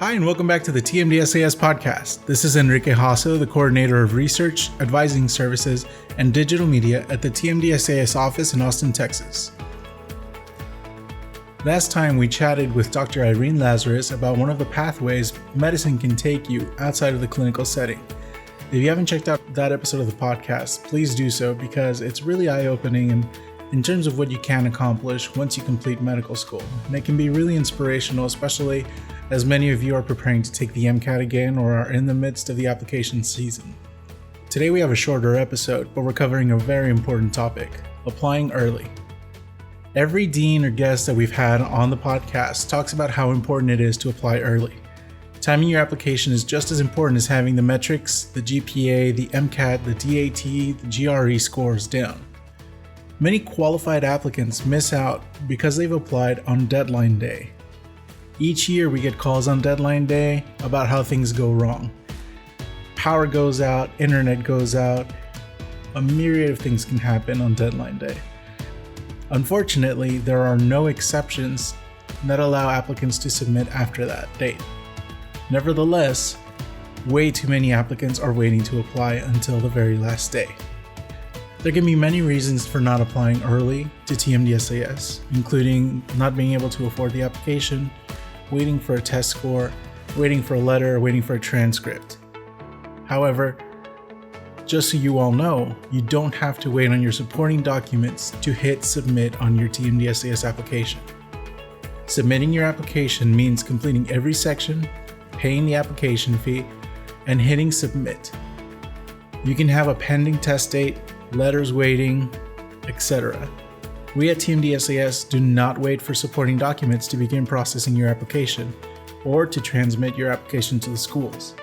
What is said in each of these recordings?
Hi, and welcome back to the TMDSAS podcast. This is Enrique Hasso, the coordinator of research, advising services, and digital media at the TMDSAS office in Austin, Texas. Last time we chatted with Dr. Irene Lazarus about one of the pathways medicine can take you outside of the clinical setting. If you haven't checked out that episode of the podcast, please do so because it's really eye-opening and in terms of what you can accomplish once you complete medical school. And it can be really inspirational, especially as many of you are preparing to take the MCAT again or are in the midst of the application season. Today we have a shorter episode, but we're covering a very important topic: applying early. Every dean or guest that we've had on the podcast talks about how important it is to apply early. Timing your application is just as important as having the metrics, the GPA, the MCAT, the DAT, the GRE scores down. Many qualified applicants miss out because they've applied on deadline day. Each year we get calls on deadline day about how things go wrong. Power goes out, internet goes out, a myriad of things can happen on deadline day. Unfortunately, there are no exceptions that allow applicants to submit after that date. Nevertheless, way too many applicants are waiting to apply until the very last day. There can be many reasons for not applying early to TMDSAS, including not being able to afford the application, waiting for a test score, waiting for a letter, or waiting for a transcript. However, just so you all know, you don't have to wait on your supporting documents to hit submit on your TMDSAS application. Submitting your application means completing every section, paying the application fee, and hitting submit. You can have a pending test date, letters waiting, etc. We at TMDSAS do not wait for supporting documents to begin processing your application or to transmit your application to the schools.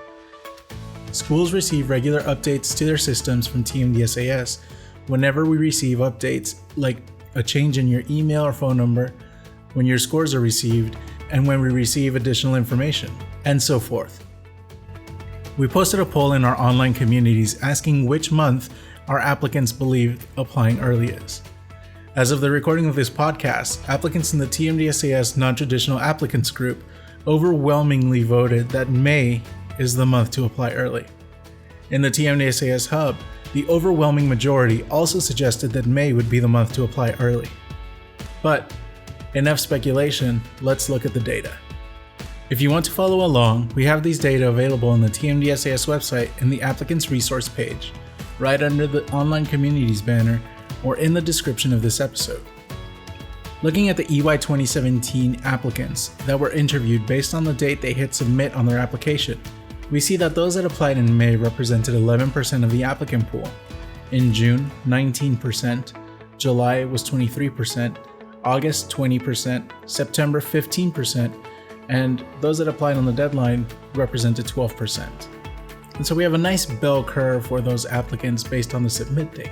Schools receive regular updates to their systems from TMDSAS whenever we receive updates like a change in your email or phone number, when your scores are received, and when we receive additional information, and so forth. We posted a poll in our online communities asking which month our applicants believe applying early is. As of the recording of this podcast, applicants in the TMDSAS Non-Traditional Applicants group overwhelmingly voted that May is the month to apply early. In the TMDSAS Hub, the overwhelming majority also suggested that May would be the month to apply early. But enough speculation, let's look at the data. If you want to follow along, we have these data available on the TMDSAS website in the Applicants Resource page, right under the Online Communities banner, or in the description of this episode. Looking at the EY 2017 applicants that were interviewed based on the date they hit submit on their application, we see that those that applied in May represented 11% of the applicant pool. In June, 19%, July was 23%, August 20%, September 15%, and those that applied on the deadline represented 12%. And so we have a nice bell curve for those applicants based on the submit date.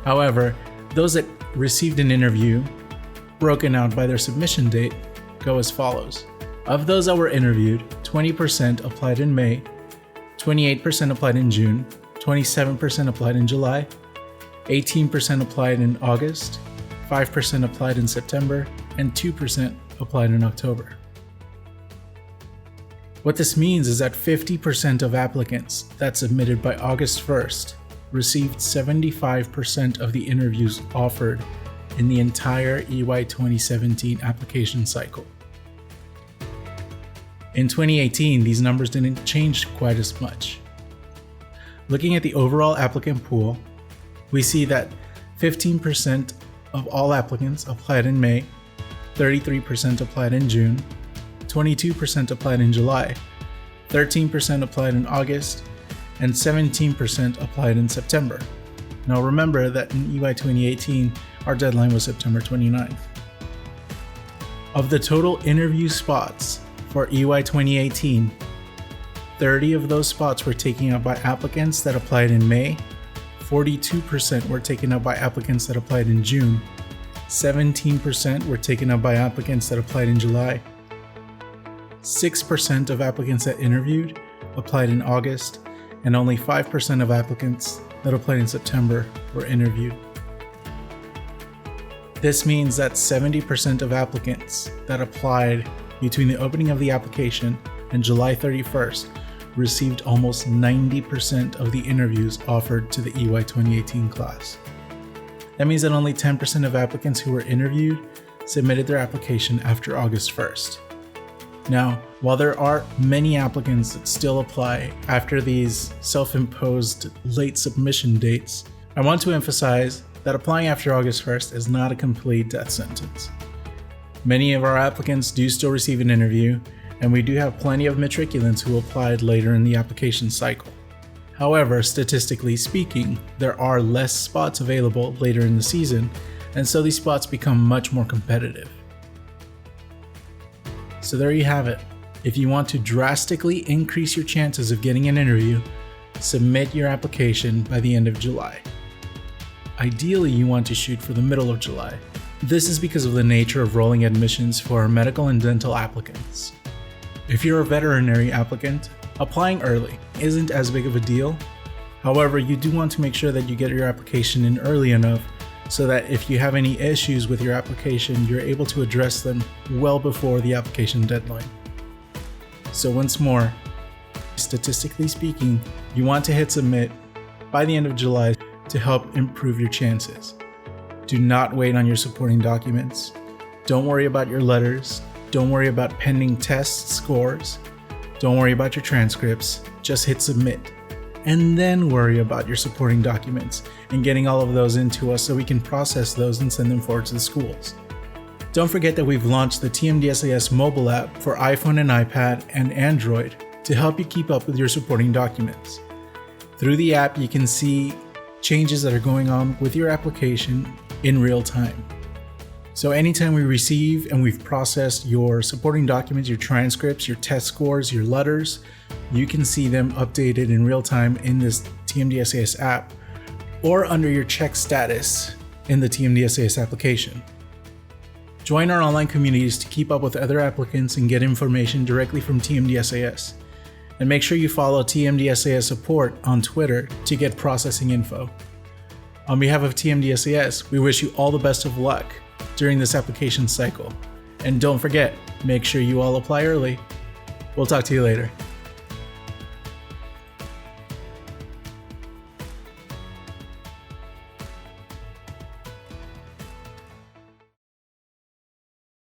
However, those that received an interview, broken out by their submission date, go as follows. Of those that were interviewed, 20% applied in May, 28% applied in June, 27% applied in July, 18% applied in August, 5% applied in September, and 2% applied in October. What this means is that 50% of applicants that submitted by August 1st received 75% of the interviews offered in the entire EY 2017 application cycle. In 2018, these numbers didn't change quite as much. Looking at the overall applicant pool, we see that 15% of all applicants applied in May, 33% applied in June, 22% applied in July, 13% applied in August, and 17% applied in September. Now remember that in EY 2018, our deadline was September 29th. Of the total interview spots for EY 2018, 30 of those spots were taken up by applicants that applied in May, 42% were taken up by applicants that applied in June, 17% were taken up by applicants that applied in July, 6% of applicants that interviewed applied in August, and only 5% of applicants that applied in September were interviewed. This means that 70% of applicants that applied between the opening of the application and July 31st received almost 90% of the interviews offered to the EY 2018 class. That means that only 10% of applicants who were interviewed submitted their application after August 1st. Now, while there are many applicants that still apply after these self-imposed late submission dates, I want to emphasize that applying after August 1st is not a complete death sentence. Many of our applicants do still receive an interview, and we do have plenty of matriculants who applied later in the application cycle. However, statistically speaking, there are less spots available later in the season, and so these spots become much more competitive. So there you have it. If you want to drastically increase your chances of getting an interview, submit your application by the end of July. Ideally, you want to shoot for the middle of July. This is because of the nature of rolling admissions for our medical and dental applicants. If you're a veterinary applicant, applying early isn't as big of a deal. However, you do want to make sure that you get your application in early enough so that if you have any issues with your application, you're able to address them well before the application deadline. So once more, statistically speaking, you want to hit submit by the end of July to help improve your chances. Do not wait on your supporting documents. Don't worry about your letters. Don't worry about pending test scores. Don't worry about your transcripts. Just hit submit. And then worry about your supporting documents and getting all of those into us so we can process those and send them forward to the schools. Don't forget that we've launched the TMDSAS mobile app for iPhone and iPad and Android to help you keep up with your supporting documents. Through the app, you can see changes that are going on with your application in real time. So anytime we receive and we've processed your supporting documents, your transcripts, your test scores, your letters, you can see them updated in real time in this TMDSAS app or under your check status in the TMDSAS application. Join our online communities to keep up with other applicants and get information directly from TMDSAS. And make sure you follow TMDSAS support on Twitter to get processing info. On behalf of TMDSAS, we wish you all the best of luck during this application cycle. And don't forget, make sure you all apply early. We'll talk to you later.